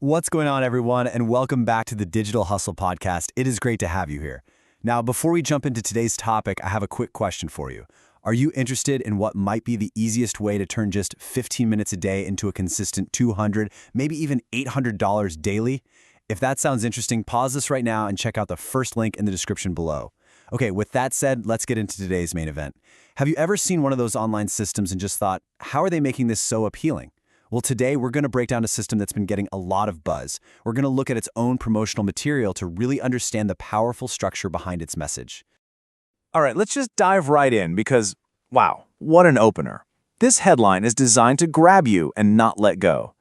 What's going on, everyone, and welcome back to the Digital Hustle Podcast. It is great to have you here. Now, before we jump into today's topic, I have a quick question for you. Are you interested in what might be the easiest way to turn just 15 minutes a day into a consistent $200, maybe even $800 daily? If that sounds interesting, pause this right now and check out the first link in the description below. Okay, with that said, let's get into today's main event. Have you ever seen one of those online systems and just thought, how are they making this so appealing? Well, today we're going to break down a system that's been getting a lot of buzz. We're going to look at its own promotional material to really understand the powerful structure behind its message. All right, let's just dive right in because, wow, what an opener. This headline is designed to grab you and not let go.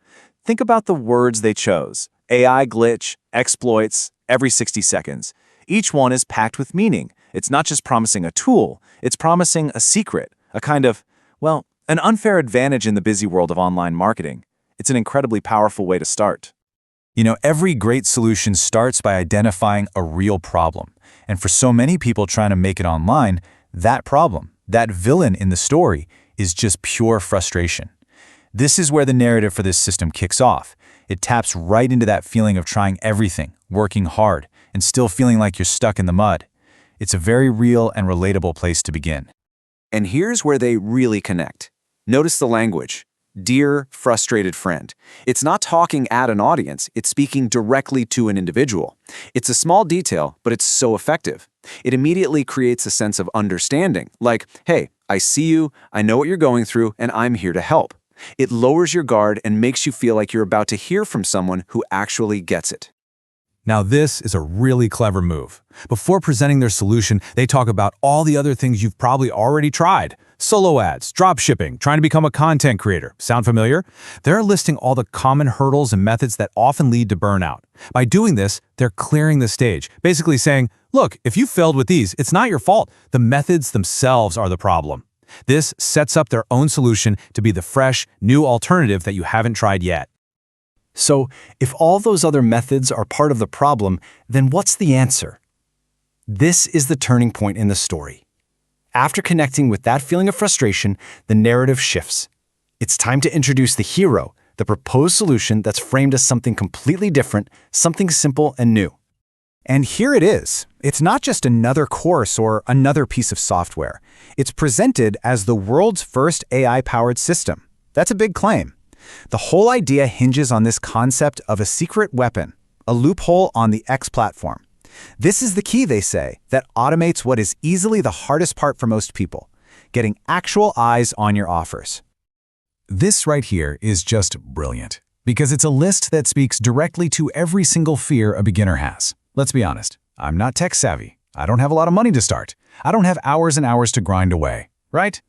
Think about the words they chose. AI glitch, exploits, every 60 seconds. Each one is packed with meaning. It's not just promising a tool, it's promising a secret, a kind of, well, an unfair advantage in the busy world of online marketing. It's an incredibly powerful way to start. You know, every great solution starts by identifying a real problem. And for so many people trying to make it online, that problem, that villain in the story, is just pure frustration. This is where the narrative for this system kicks off. It taps right into that feeling of trying everything, working hard, and still feeling like you're stuck in the mud. It's a very real and relatable place to begin. And here's where they really connect. Notice the language. Dear frustrated friend. It's not talking at an audience, it's speaking directly to an individual. It's a small detail, but it's so effective. It immediately creates a sense of understanding, like, hey, I see you, I know what you're going through, and I'm here to help. It lowers your guard and makes you feel like you're about to hear from someone who actually gets it. Now this is a really clever move. Before presenting their solution, they talk about all the other things you've probably already tried. Solo ads, drop shipping, trying to become a content creator. Sound familiar? They're listing all the common hurdles and methods that often lead to burnout. By doing this, they're clearing the stage, basically saying, look, if you failed with these, it's not your fault. The methods themselves are the problem. This sets up their own solution to be the fresh, new alternative that you haven't tried yet. So, if all those other methods are part of the problem, then what's the answer? This is the turning point in the story. After connecting with that feeling of frustration, the narrative shifts. It's time to introduce the hero, the proposed solution that's framed as something completely different, something simple and new. And here it is. It's not just another course or another piece of software. It's presented as the world's first AI-powered system. That's a big claim. The whole idea hinges on this concept of a secret weapon, a loophole on the X platform. This is the key, they say, that automates what is easily the hardest part for most people, getting actual eyes on your offers. This right here is just brilliant, because it's a list that speaks directly to every single fear a beginner has. Let's be honest, I'm not tech savvy. I don't have a lot of money to start. I don't have hours and hours to grind away, right?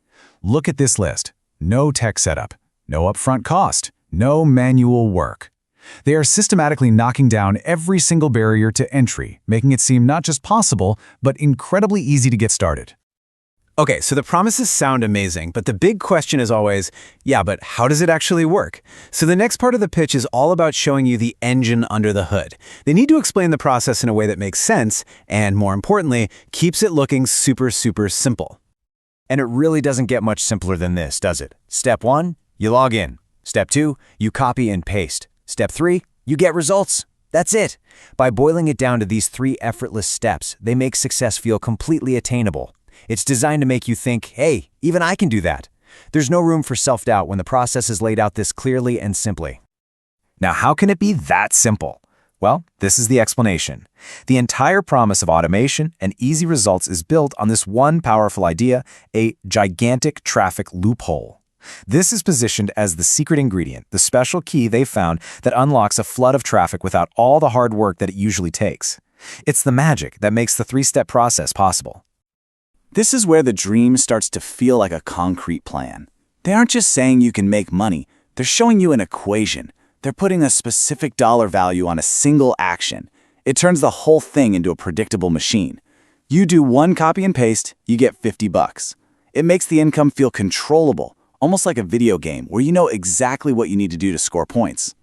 Look at this list. No tech setup, no upfront cost, no manual work. They are systematically knocking down every single barrier to entry, making it seem not just possible, but incredibly easy to get started. Okay, so the promises sound amazing, but the big question is always, yeah, but how does it actually work? So the next part of the pitch is all about showing you the engine under the hood. They need to explain the process in a way that makes sense, and more importantly, keeps it looking super, super simple. And it really doesn't get much simpler than this, does it? Step 1, you log in. Step 2, you copy and paste. Step 3, you get results. That's it. By boiling it down to these 3 effortless steps, they make success feel completely attainable. It's designed to make you think, hey, even I can do that. There's no room for self-doubt when the process is laid out this clearly and simply. Now, how can it be that simple? Well, this is the explanation. The entire promise of automation and easy results is built on this one powerful idea, a gigantic traffic loophole. This is positioned as the secret ingredient, the special key they found that unlocks a flood of traffic without all the hard work that it usually takes. It's the magic that makes the 3-step process possible. This is where the dream starts to feel like a concrete plan. They aren't just saying you can make money, they're showing you an equation. They're putting a specific dollar value on a single action. It turns the whole thing into a predictable machine. You do one copy and paste, you get $50. It makes the income feel controllable, almost like a video game where you know exactly what you need to do to score points.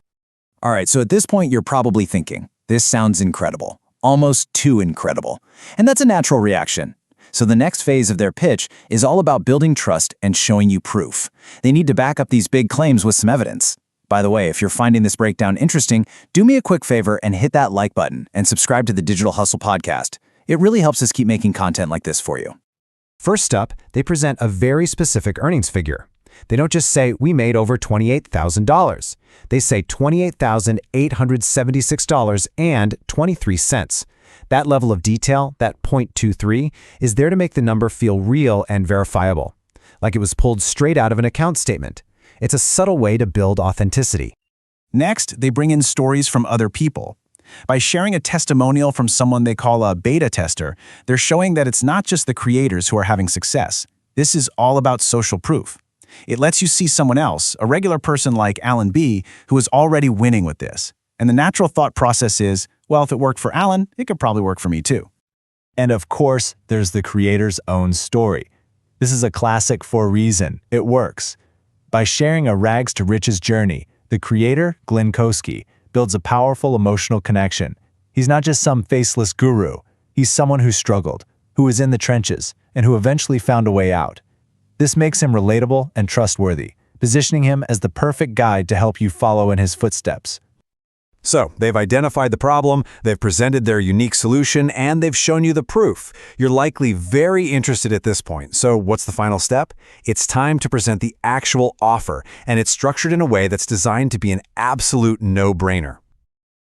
All right, so at this point, you're probably thinking, this sounds incredible, almost too incredible. And that's a natural reaction. So the next phase of their pitch is all about building trust and showing you proof. They need to back up these big claims with some evidence. By the way, if you're finding this breakdown interesting, do me a quick favor and hit that like button and subscribe to the Digital Hustle podcast. It really helps us keep making content like this for you. First up, they present a very specific earnings figure. They don't just say, we made over $28,000. They say $28,876.23. That level of detail, that 0.23, is there to make the number feel real and verifiable, like it was pulled straight out of an account statement. It's a subtle way to build authenticity. Next, they bring in stories from other people. By sharing a testimonial from someone they call a beta tester, they're showing that it's not just the creators who are having success. This is all about social proof. It lets you see someone else, a regular person like Alan B., who is already winning with this. And the natural thought process is, well, if it worked for Alan, it could probably work for me too. And of course, there's the creator's own story. This is a classic for a reason. It works. By sharing a rags to riches journey, the creator, Glynn Kosky, builds a powerful emotional connection. He's not just some faceless guru. He's someone who struggled, who was in the trenches, and who eventually found a way out. This makes him relatable and trustworthy, positioning him as the perfect guide to help you follow in his footsteps. So, they've identified the problem, they've presented their unique solution, and they've shown you the proof. You're likely very interested at this point. So, what's the final step? It's time to present the actual offer, and it's structured in a way that's designed to be an absolute no-brainer.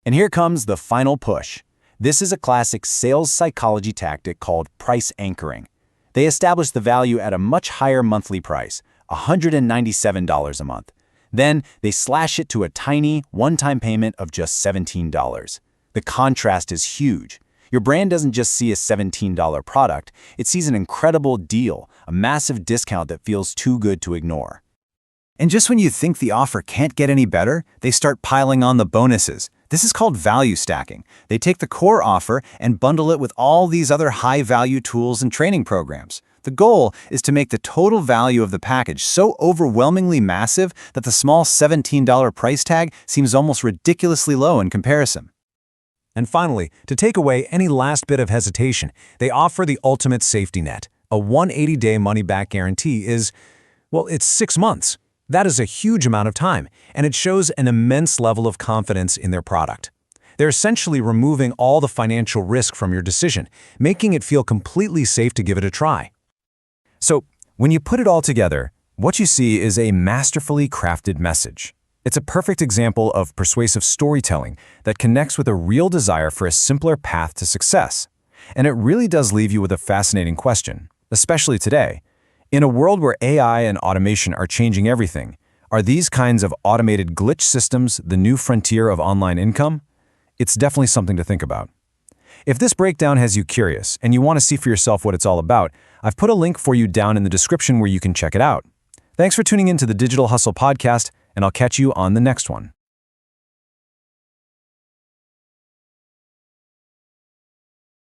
And here comes the final push. This is a classic sales psychology tactic called price anchoring. They establish the value at a much higher monthly price, $197 a month. Then they slash it to a tiny, one-time payment of just $17. The contrast is huge. Your brand doesn't just see a $17 product, it sees an incredible deal, a massive discount that feels too good to ignore. And just when you think the offer can't get any better, they start piling on the bonuses. This is called value stacking. They take the core offer and bundle it with all these other high-value tools and training programs. The goal is to make the total value of the package so overwhelmingly massive that the small $17 price tag seems almost ridiculously low in comparison. And finally, to take away any last bit of hesitation, they offer the ultimate safety net. A 180-day money-back guarantee is, well, it's 6 months. That is a huge amount of time, and it shows an immense level of confidence in their product. They're essentially removing all the financial risk from your decision, making it feel completely safe to give it a try. So, when you put it all together, what you see is a masterfully crafted message. It's a perfect example of persuasive storytelling that connects with a real desire for a simpler path to success. And it really does leave you with a fascinating question, especially today. In a world where AI and automation are changing everything, are these kinds of automated glitch systems the new frontier of online income? It's definitely something to think about. If this breakdown has you curious and you want to see for yourself what it's all about, I've put a link for you down in the description where you can check it out. Thanks for tuning in to the Digital Hustle podcast, and I'll catch you on the next one.